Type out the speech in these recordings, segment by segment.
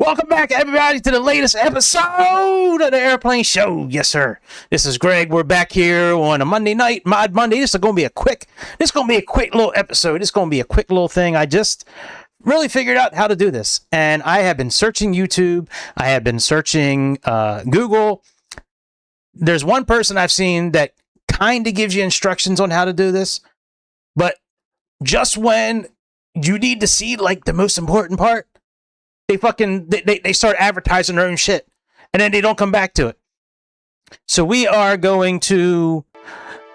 Welcome back, everybody, to the latest episode of the Airplane Show. Yes, sir. This is Greg. We're back here on a Monday night, Mod Monday. This is going to be a quick little episode. It's going to be a quick little thing. I just really figured out how to do this, and I have been searching YouTube. I have been searching Google. There's one person I've seen that kind of gives you instructions on how to do this, but just when you need to see like the most important part, they start advertising their own shit, and then they don't come back to it. So we are going to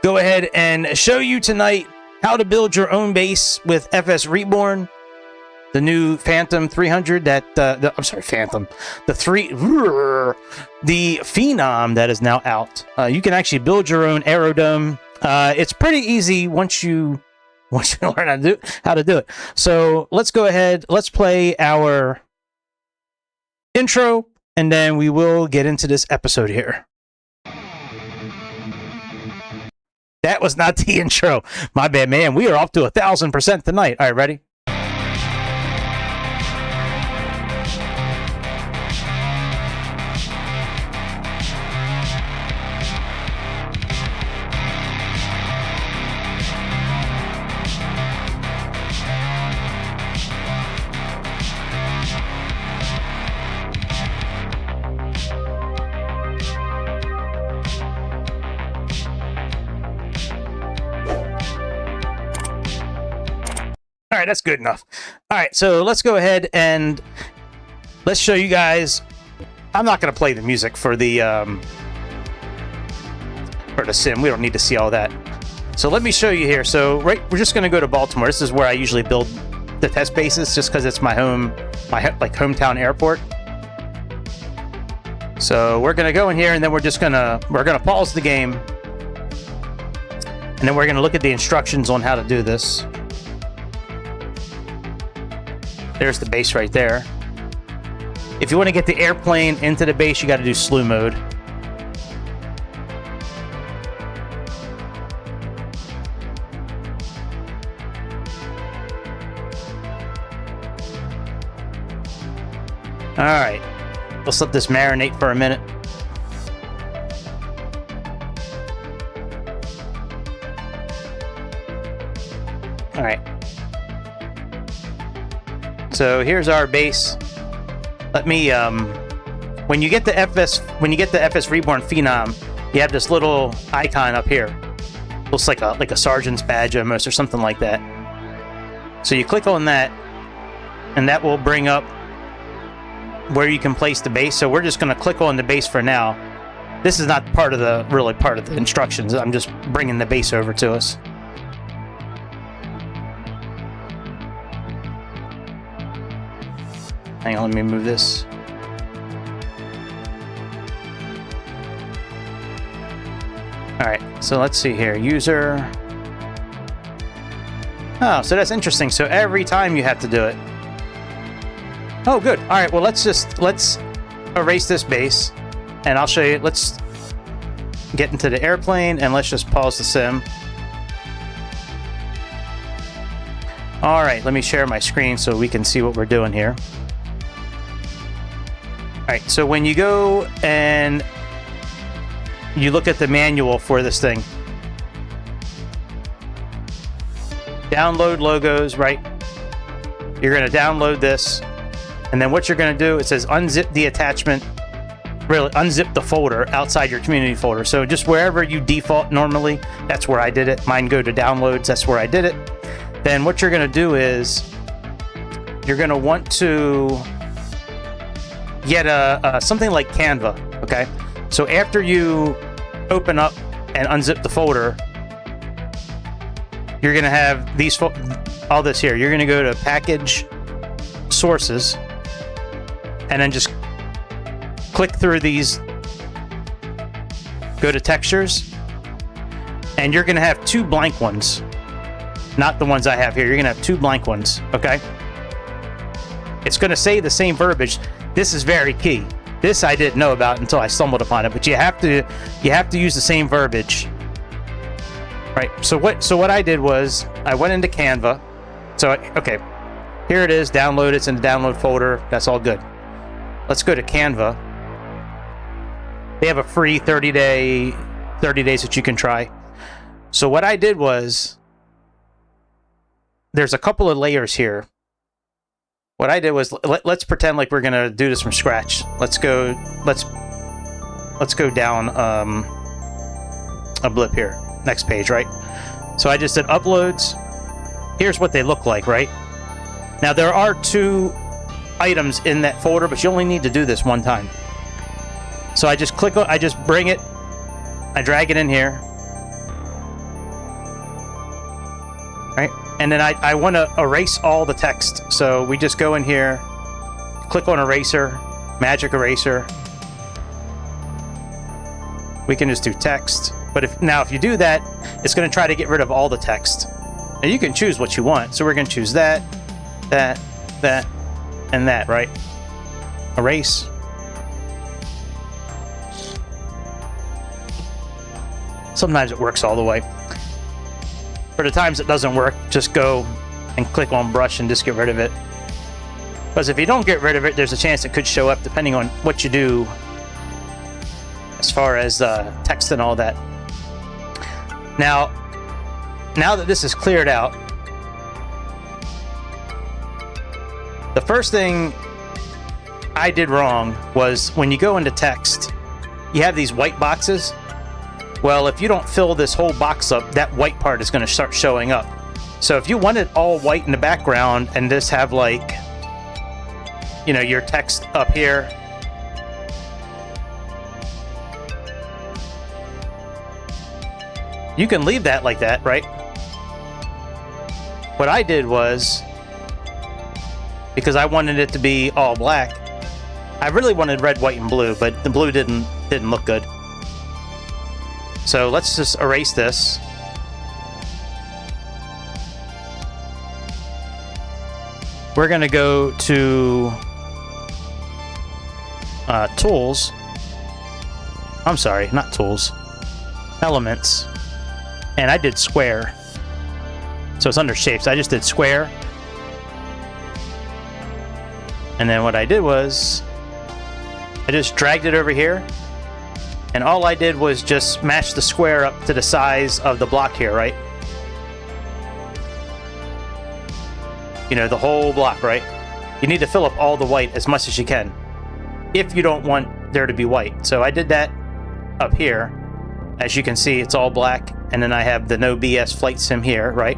go ahead and show you tonight how to build your own base with FSReborn, the new Phenom 300 that the Phenom that is now out. You can actually build your own aerodome. It's pretty easy once you learn how to do it. So let's go ahead. Let's play our intro, and then we will get into this episode here. That was not the intro. My bad, man. We are off to 1,000% tonight. All right, ready? All right, that's good enough. All right, so let's go ahead and let's show you guys. I'm not going to play the music for the sim. We don't need to see all that. So let me show you here. So we're just going to go to Baltimore. This is where I usually build the test bases, just because it's my hometown airport. So we're going to go in here, and then we're gonna pause the game, and then we're going to look at the instructions on how to do this. There's the base right there. If you want to get the airplane into the base, you got to do slew mode. All right, let's let this marinate for a minute. All right. So here's our base. Let me when you get the FSReborn Phenom, you have this little icon up here. Looks like a sergeant's badge almost, or something like that. So you click on that, and that will bring up where you can place the base. So we're just going to click on the base for now. This is not part of the instructions. I'm just bringing the base over to us. Hang on, let me move this. All right, so let's see here. User. Oh, so that's interesting. So every time you have to do it. Oh, good. All right, well, let's erase this base, and I'll show you. Let's get into the airplane, and let's just pause the sim. All right, let me share my screen so we can see what we're doing here. All right, so when you go and you look at the manual for this thing, download logos, right? You're going to download this, and then what you're going to do, it says unzip the attachment, really unzip the folder outside your community folder. So just wherever you default normally, that's where I did it. Mine go to downloads, that's where I did it. Then what you're going to do is you're going to want to get something like Canva, okay? So after you open up and unzip the folder, you're going to have all this here. You're going to go to Package, Sources, and then just click through these, go to Textures, and you're going to have two blank ones, not the ones I have here. You're going to have two blank ones, okay? It's going to say the same verbiage. This is very key. This I didn't know about until I stumbled upon it, but you have to use the same verbiage. Right. So what I did was I went into Canva. So okay, here it is, download. It's in the download folder. That's all good. let's go to Canva. They have a free 30 days that you can try. So what I did was, there's a couple of layers here. What I did was, let's pretend like we're gonna do this from scratch. Let's go down a blip here. Next page, right? So I just did uploads. Here's what they look like, right? Now there are 2 items in that folder, but you only need to do this one time. So I just click on, I just bring it, I drag it in here, right? And then I want to erase all the text. So we just go in here, click on eraser, magic eraser. We can just do text. But if you do that, it's going to try to get rid of all the text. And you can choose what you want. So we're going to choose that, that, and that, right? Erase. Sometimes it works all the way. For the times it doesn't work, just go and click on brush and just get rid of it. Because if you don't get rid of it, there's a chance it could show up depending on what you do as far as text and all that. Now that this is cleared out, the first thing I did wrong was when you go into text, you have these white boxes. Well, if you don't fill this whole box up, that white part is going to start showing up. So if you want it all white in the background and just have, like, you know, your text up here, you can leave that like that, right? What I did was, because I wanted it to be all black, I really wanted red, white, and blue, but the blue didn't look good. So let's just erase this. We're going to go to tools. I'm sorry, not tools. Elements. And I did square. So it's under shapes. I just did square. And then what I did was, I just dragged it over here. And all I did was just match the square up to the size of the block here, right? You know, the whole block, right? You need to fill up all the white as much as you can, if you don't want there to be white. So I did that up here. As you can see, it's all black. And then I have the no BS flight sim here, right?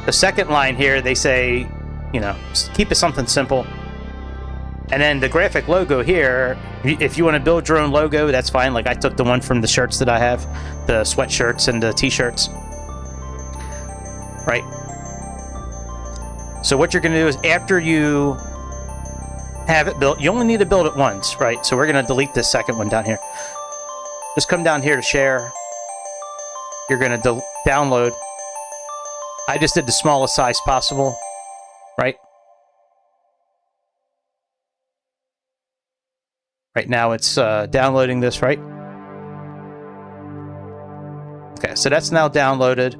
The second line here, they say, you know, keep it something simple. And then the graphic logo here, if you want to build your own logo, that's fine. Like I took the one from the shirts that I have, the sweatshirts and the t-shirts. Right? So what you're going to do is after you have it built, you only need to build it once, right? So we're going to delete this second one down here. Just come down here to share. You're going to download. I just did the smallest size possible, right? Right now it's downloading this, right? Okay, so that's now downloaded.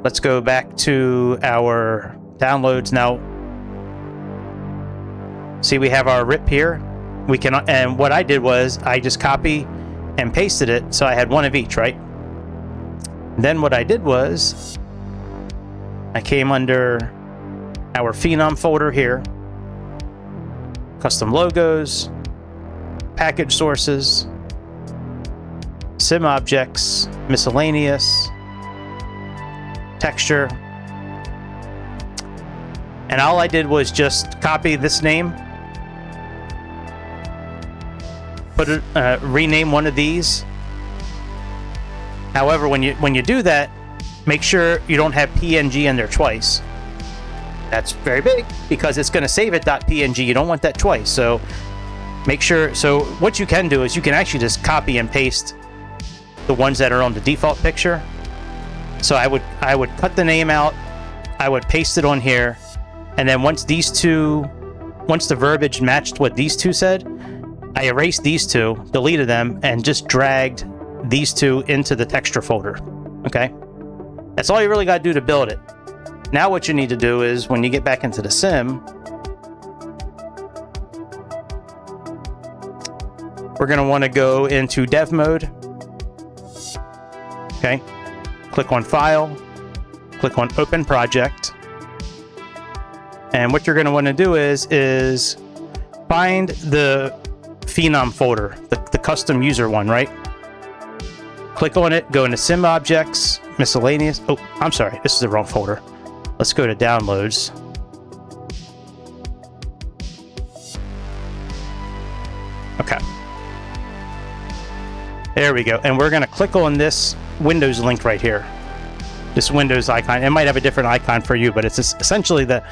Let's go back to our downloads now. See, we have our rip here. We can, and what I did was I just copy and pasted it, so I had one of each, right? Then what I did was I came under our Phenom folder here. Custom logos, package sources, sim objects, miscellaneous, texture. And all I did was just copy this name, put it, rename one of these. However, when you do that, make sure you don't have PNG in there twice. That's very big because it's going to save it .png. You don't want that twice. So make sure. So what you can do is you can actually just copy and paste the ones that are on the default picture. So I would cut the name out. I would paste it on here. And then once the verbiage matched what these two said, I erased these two, deleted them, and just dragged these two into the texture folder. Okay. That's all you really got to do to build it. Now what you need to do is when you get back into the sim, we're going to want to go into dev mode. Okay. Click on File. Click on Open Project. And what you're going to want to do is find the Phenom folder, the custom user one, right? Click on it, go into Sim Objects, Miscellaneous. Oh, I'm sorry, this is the wrong folder. Let's go to Downloads. Okay. There we go. And we're going to click on this Windows link right here. This Windows icon. It might have a different icon for you, but it's essentially the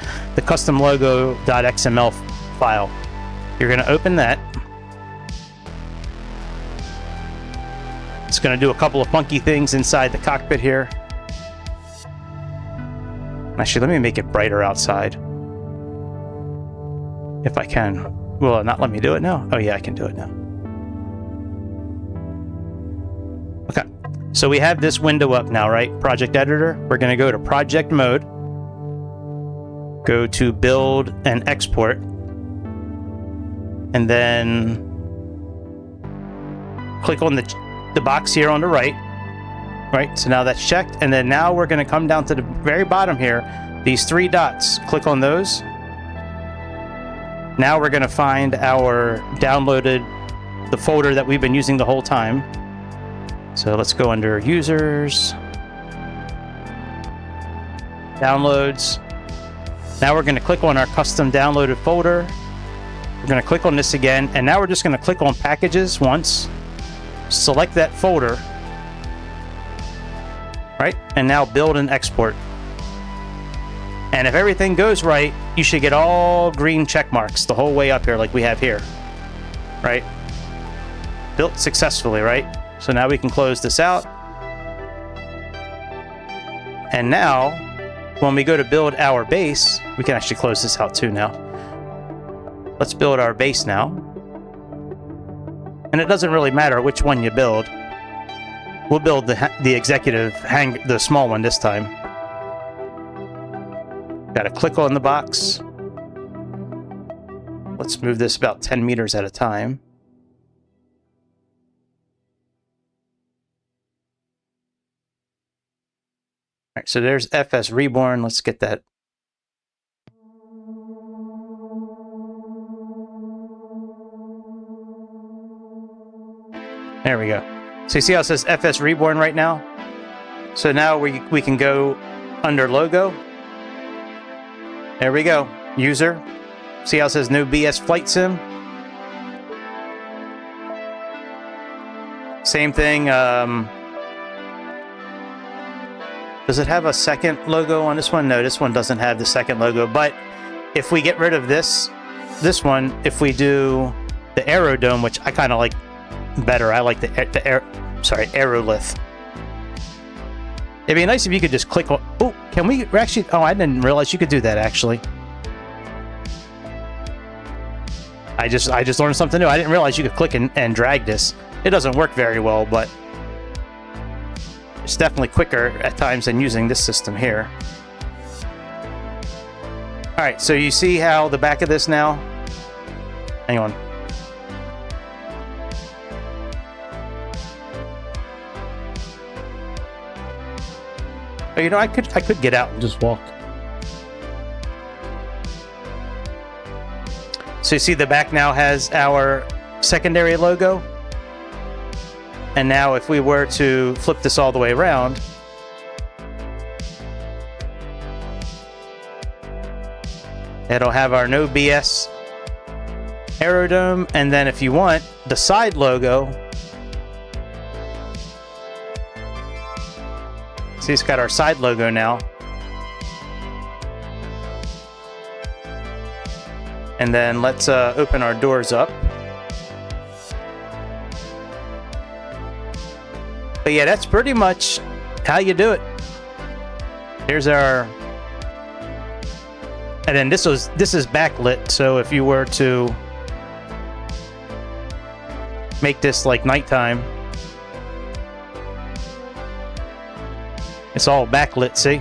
custom logo.xml file. You're going to open that. It's going to do a couple of funky things inside the cockpit here. Actually, let me make it brighter outside. If I can. Will it not let me do it now? Oh yeah, I can do it now. Okay. So we have this window up now, right? Project Editor. We're going to go to Project Mode. Go to Build and Export. And then click on the box here on the right. Right? So now that's checked. And then now we're going to come down to the very bottom here. These three dots. Click on those. Now we're going to find our downloaded, the folder that we've been using the whole time. So let's go under Users, Downloads. Now we're going to click on our custom downloaded folder. We're going to click on this again, and now we're just going to click on Packages once. Select that folder, right? And now Build and Export. And if everything goes right, you should get all green check marks the whole way up here like we have here, right? Built successfully, right? So now we can close this out. And now, when we go to build our base, we can actually close this out too now. Let's build our base now. And it doesn't really matter which one you build. We'll build the executive the small one this time. Got to click on the box. Let's move this about 10 meters at a time. All right, so there's FSReborn. Let's get that. There we go. So you see how it says FSReborn right now? So now we can go under logo. There we go. User. See how it says no BS flight sim? Same thing. Does it have a second logo on this one? No, this one doesn't have the second logo. But if we get rid of this one, if we do the aerodome, which I kind of like better. I like the aerolith. It'd be nice if you could just click on... Oh, can we actually... Oh, I didn't realize you could do that, actually. I just learned something new. I didn't realize you could click and drag this. It doesn't work very well, but... it's definitely quicker at times than using this system here. Alright, so you see how the back of this now... Hang on. Oh, you know, I could get out and just walk. So you see the back now has our secondary logo. And now if we were to flip this all the way around, it'll have our no BS aerodome. And then if you want the side logo, see, it's got our side logo now. And then let's open our doors up. But yeah, that's pretty much how you do it. Here's our... And then this is backlit, so if you were to make this like nighttime, it's all backlit, see?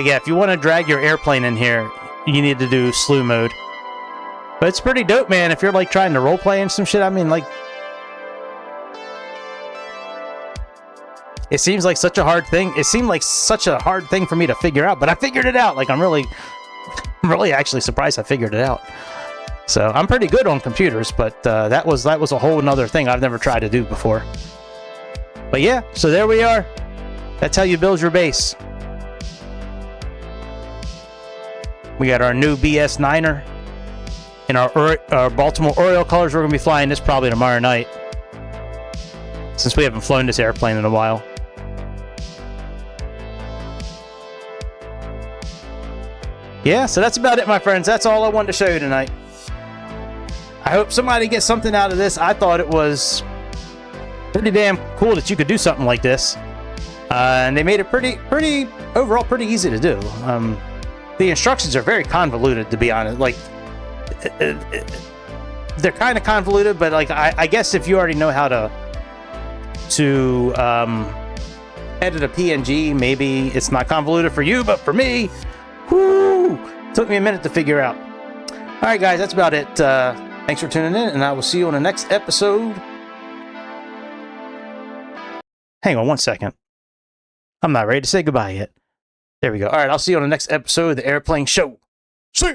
But yeah, if you want to drag your airplane in here, you need to do slew mode. But it's pretty dope, man, if you're like trying to roleplay and some shit. I mean, like, it seems like such a hard thing. It seemed like such a hard thing for me to figure out, but I figured it out. Like, I'm really actually surprised I figured it out. So I'm pretty good on computers, but that was a whole nother thing I've never tried to do before. But yeah, so there we are. That's how you build your base. We got our new BS9er in our Baltimore Oriole colors. We're gonna be flying this probably tomorrow night, since we haven't flown this airplane in a while. Yeah, so that's about it, my friends. That's all I wanted to show you tonight. I hope somebody gets something out of this. I thought it was pretty damn cool that you could do something like this. And they made it overall pretty easy to do. The instructions are very convoluted, to be honest. Like, they're kind of convoluted, but like, I guess if you already know how to edit a PNG, maybe it's not convoluted for you, but for me, whoo, took me a minute to figure out. All right, guys, that's about it. Thanks for tuning in, and I will see you on the next episode. Hang on one second. I'm not ready to say goodbye yet. There we go. All right, I'll see you on the next episode of the Airplane Show. See ya!